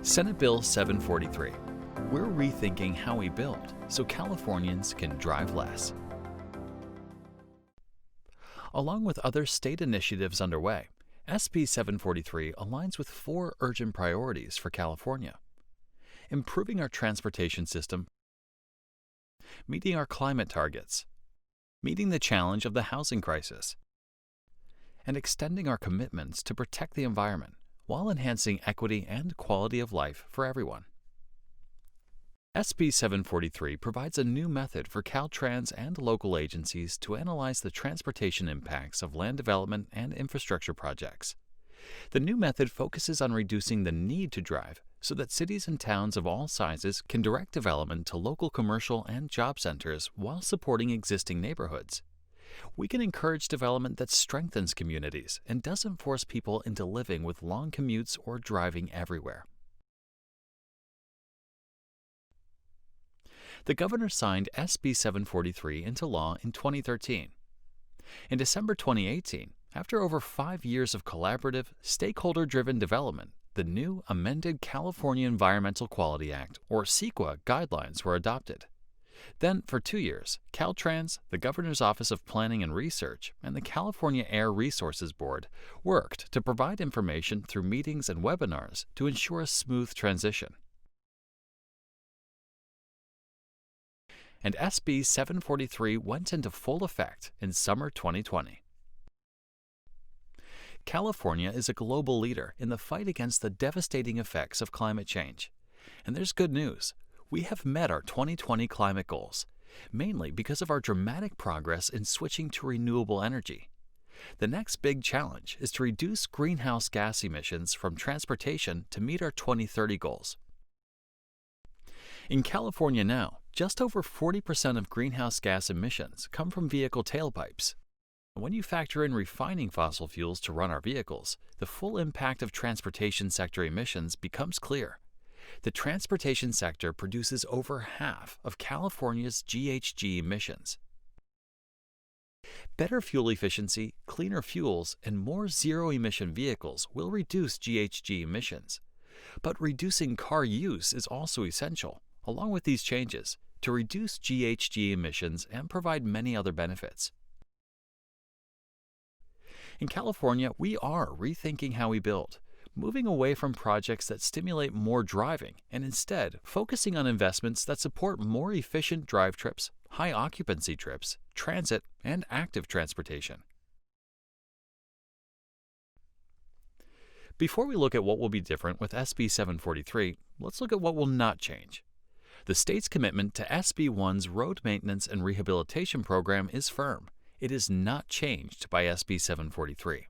Senate Bill 743. We're rethinking how we build so Californians can drive less. Along with other state initiatives underway, SB 743 aligns with 4 urgent priorities for California: improving our transportation system, meeting our climate targets, meeting the challenge of the housing crisis, and extending our commitments to protect the environment while enhancing equity and quality of life for everyone. SB 743 provides a new method for Caltrans and local agencies to analyze the transportation impacts of land development and infrastructure projects. The new method focuses on reducing the need to drive so that cities and towns of all sizes can direct development to local commercial and job centers while supporting existing neighborhoods. We can encourage development that strengthens communities and doesn't force people into living with long commutes or driving everywhere. The governor signed SB 743 into law in 2013. In December 2018, after over 5 years of collaborative, stakeholder-driven development, the new amended California Environmental Quality Act, or CEQA, guidelines were adopted. Then, for 2 years, Caltrans, the Governor's Office of Planning and Research, and the California Air Resources Board worked to provide information through meetings and webinars to ensure a smooth transition. And SB 743 went into full effect in summer 2020. California is a global leader in the fight against the devastating effects of climate change. And there's good news. We have met our 2020 climate goals, mainly because of our dramatic progress in switching to renewable energy. The next big challenge is to reduce greenhouse gas emissions from transportation to meet our 2030 goals. In California now, just over 40% of greenhouse gas emissions come from vehicle tailpipes. When you factor in refining fossil fuels to run our vehicles, the full impact of transportation sector emissions becomes clear. The transportation sector produces over half of California's GHG emissions. Better fuel efficiency, cleaner fuels, and more zero-emission vehicles will reduce GHG emissions. But reducing car use is also essential, along with these changes, to reduce GHG emissions and provide many other benefits. In California, we are rethinking how we build, moving away from projects that stimulate more driving and instead focusing on investments that support more efficient drive trips, high occupancy trips, transit, and active transportation. Before we look at what will be different with SB 743, let's look at what will not change. The state's commitment to SB 1's Road Maintenance and Rehabilitation Program is firm. It is not changed by SB 743.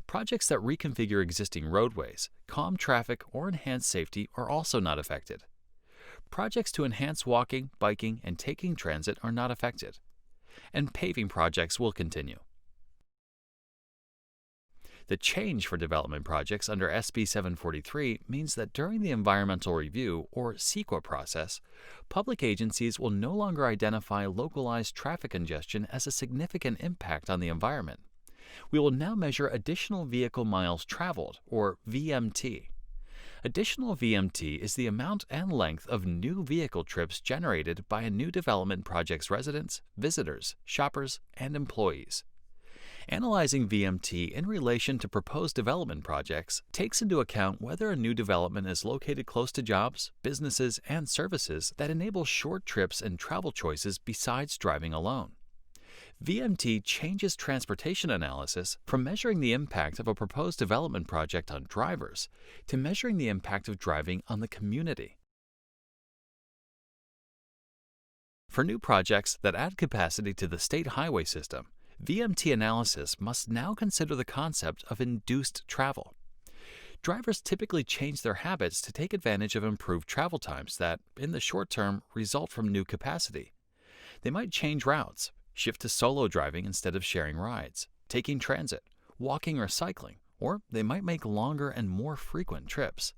Projects that reconfigure existing roadways, calm traffic, or enhance safety are also not affected. Projects to enhance walking, biking, and taking transit are not affected. And paving projects will continue. The change for development projects under SB 743 means that during the environmental review, or CEQA process, public agencies will no longer identify localized traffic congestion as a significant impact on the environment. We will now measure additional vehicle miles traveled, or VMT. Additional VMT is the amount and length of new vehicle trips generated by a new development project's residents, visitors, shoppers, and employees. Analyzing VMT in relation to proposed development projects takes into account whether a new development is located close to jobs, businesses, and services that enable short trips and travel choices besides driving alone. VMT changes transportation analysis from measuring the impact of a proposed development project on drivers to measuring the impact of driving on the community. For new projects that add capacity to the state highway system, VMT analysis must now consider the concept of induced travel. Drivers typically change their habits to take advantage of improved travel times that, in the short term, result from new capacity. They might change routes, shift to solo driving instead of sharing rides, taking transit, walking or cycling, or they might make longer and more frequent trips.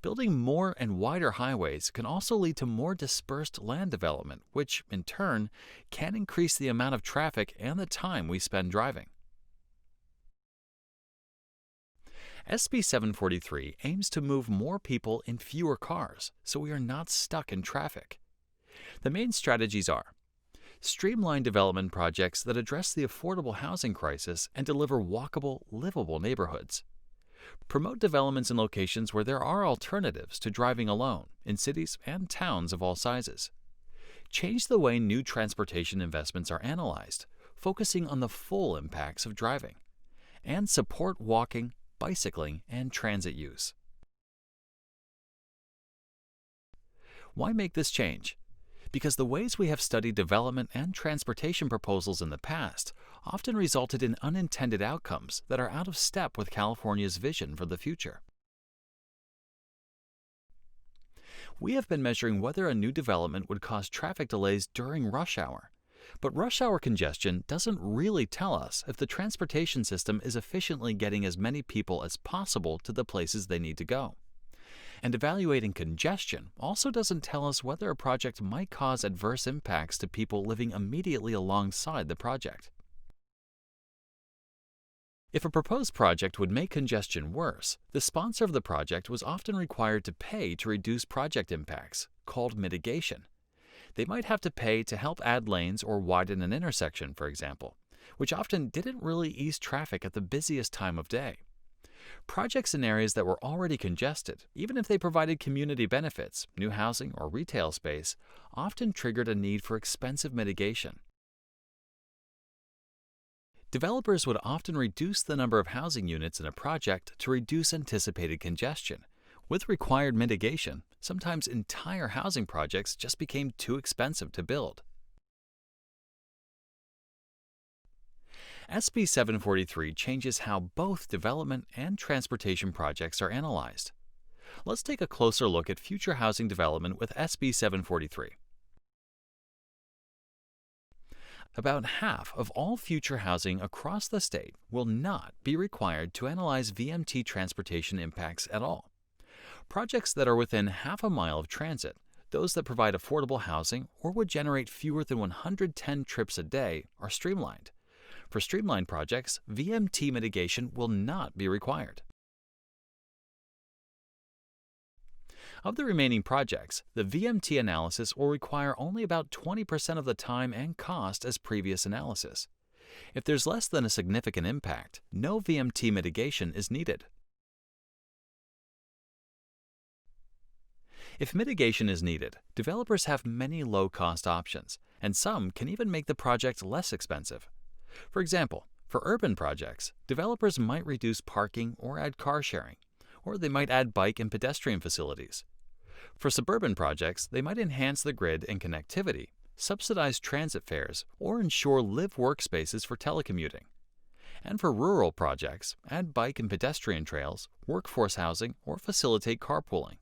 Building more and wider highways can also lead to more dispersed land development, which, in turn, can increase the amount of traffic and the time we spend driving. SB 743 aims to move more people in fewer cars so we are not stuck in traffic. The main strategies are: streamline development projects that address the affordable housing crisis and deliver walkable, livable neighborhoods. Promote developments in locations where there are alternatives to driving alone in cities and towns of all sizes. Change the way new transportation investments are analyzed, focusing on the full impacts of driving. And support walking, bicycling, and transit use. Why make this change? Because the ways we have studied development and transportation proposals in the past often resulted in unintended outcomes that are out of step with California's vision for the future. We have been measuring whether a new development would cause traffic delays during rush hour. But rush hour congestion doesn't really tell us if the transportation system is efficiently getting as many people as possible to the places they need to go. And evaluating congestion also doesn't tell us whether a project might cause adverse impacts to people living immediately alongside the project. If a proposed project would make congestion worse, the sponsor of the project was often required to pay to reduce project impacts, called mitigation. They might have to pay to help add lanes or widen an intersection, for example, which often didn't really ease traffic at the busiest time of day. Projects in areas that were already congested, even if they provided community benefits, new housing, or retail space, often triggered a need for expensive mitigation. Developers would often reduce the number of housing units in a project to reduce anticipated congestion. With required mitigation, sometimes entire housing projects just became too expensive to build. SB 743 changes how both development and transportation projects are analyzed. Let's take a closer look at future housing development with SB 743. About half of all future housing across the state will not be required to analyze VMT transportation impacts at all. Projects that are within half a mile of transit, those that provide affordable housing or would generate fewer than 110 trips a day, are streamlined. For streamlined projects, VMT mitigation will not be required. Of the remaining projects, the VMT analysis will require only about 20% of the time and cost as previous analysis. If there's less than a significant impact, no VMT mitigation is needed. If mitigation is needed, developers have many low-cost options, and some can even make the project less expensive. For example, for urban projects, developers might reduce parking or add car sharing, or they might add bike and pedestrian facilities. For suburban projects, they might enhance the grid and connectivity, subsidize transit fares, or ensure live workspaces for telecommuting. And for rural projects, add bike and pedestrian trails, workforce housing, or facilitate carpooling.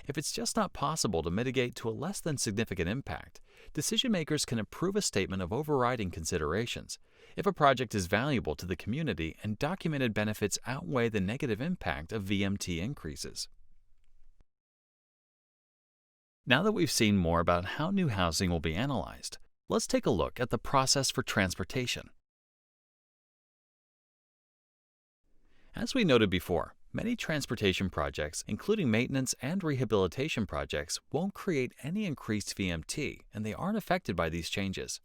If it's just not possible to mitigate to a less than significant impact, decision makers can approve a statement of overriding considerations if a project is valuable to the community and documented benefits outweigh the negative impact of VMT increases. Now that we've seen more about how new housing will be analyzed, let's take a look at the process for transportation. As we noted before, many transportation projects, including maintenance and rehabilitation projects, won't create any increased VMT, and they aren't affected by these changes.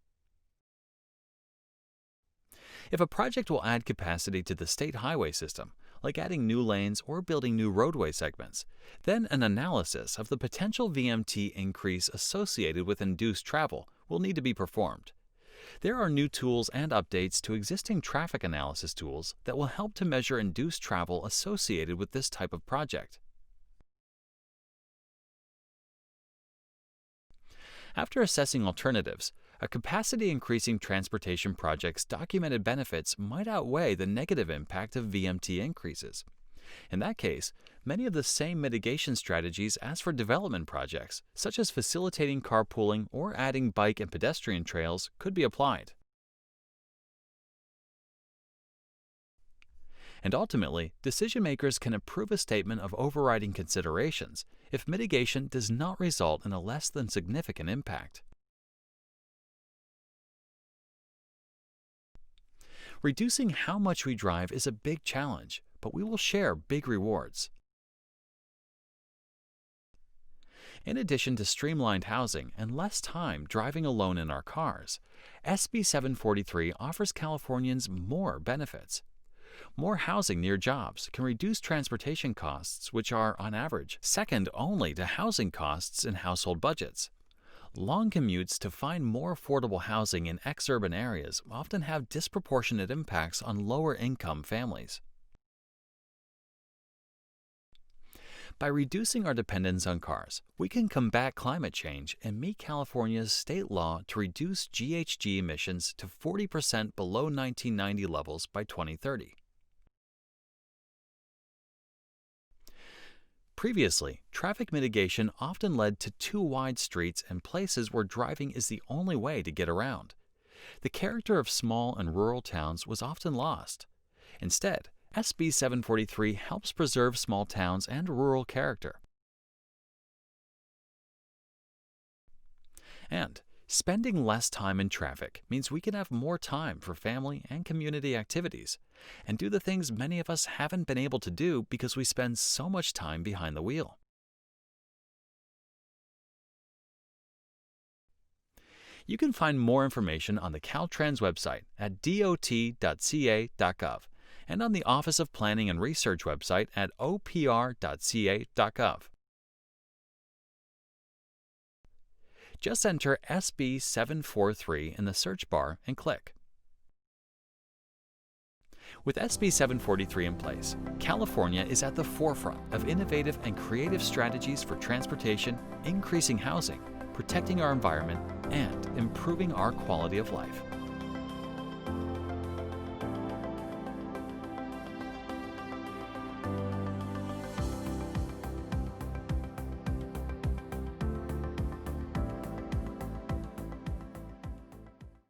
If a project will add capacity to the state highway system, like adding new lanes or building new roadway segments, then an analysis of the potential VMT increase associated with induced travel will need to be performed. There are new tools and updates to existing traffic analysis tools that will help to measure induced travel associated with this type of project. After assessing alternatives, a capacity-increasing transportation project's documented benefits might outweigh the negative impact of VMT increases. In that case, many of the same mitigation strategies as for development projects, such as facilitating carpooling or adding bike and pedestrian trails, could be applied. And ultimately, decision makers can approve a statement of overriding considerations if mitigation does not result in a less than significant impact. Reducing how much we drive is a big challenge, but we will share big rewards. In addition to streamlined housing and less time driving alone in our cars, SB 743 offers Californians more benefits. More housing near jobs can reduce transportation costs, which are, on average, second only to housing costs in household budgets. Long commutes to find more affordable housing in exurban areas often have disproportionate impacts on lower-income families. By reducing our dependence on cars, we can combat climate change and meet California's state law to reduce GHG emissions to 40% below 1990 levels by 2030. Previously, traffic mitigation often led to too wide streets and places where driving is the only way to get around. The character of small and rural towns was often lost. Instead, SB 743 helps preserve small towns and rural character. And spending less time in traffic means we can have more time for family and community activities, and do the things many of us haven't been able to do because we spend so much time behind the wheel. You can find more information on the Caltrans website at dot.ca.gov and on the Office of Planning and Research website at opr.ca.gov. Just enter SB 743 in the search bar and click. With SB 743 in place, California is at the forefront of innovative and creative strategies for transportation, increasing housing, protecting our environment, and improving our quality of life.